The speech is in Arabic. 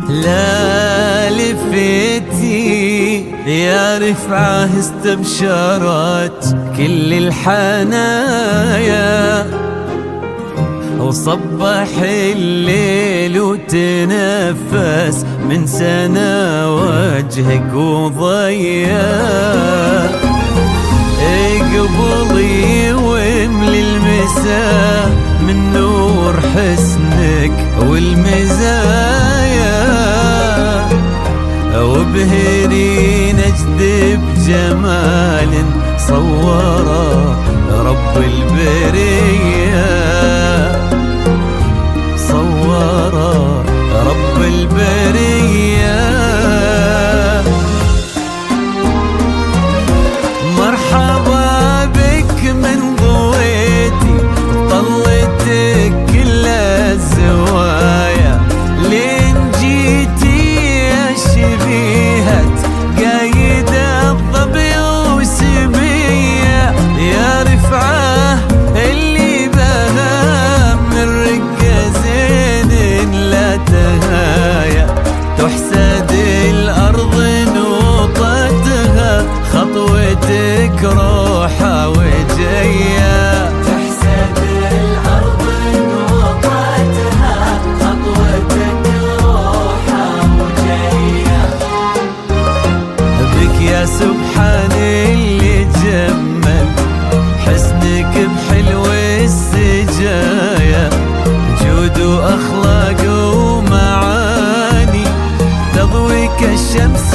لا لفتي يا رفعة استبشرت كل الحنايا، وصبح الليل وتنفس من سنا وجهك وضيا. اقبلي واملي المساء من نور حسنك والمزايا، وابهري نجد بجمال صوره رب البريه، صوره رب البريه. مرحبا بك من ضويتي طلتك كل الزوايا، لين جيتي يا شبيهة قايد الظبي وسبية، يا رفعة اللي بها من رقة زين لا تهايا، تحسد الأرض نوطتها خطوتك روحة وجاية، تحسد الأرض نوطتها خطوتك روحة وجاية. بك يا سبحان اللي جمل حسنك بحلو السجايا، جود وأخلاق ومعاني تضوي كالشمس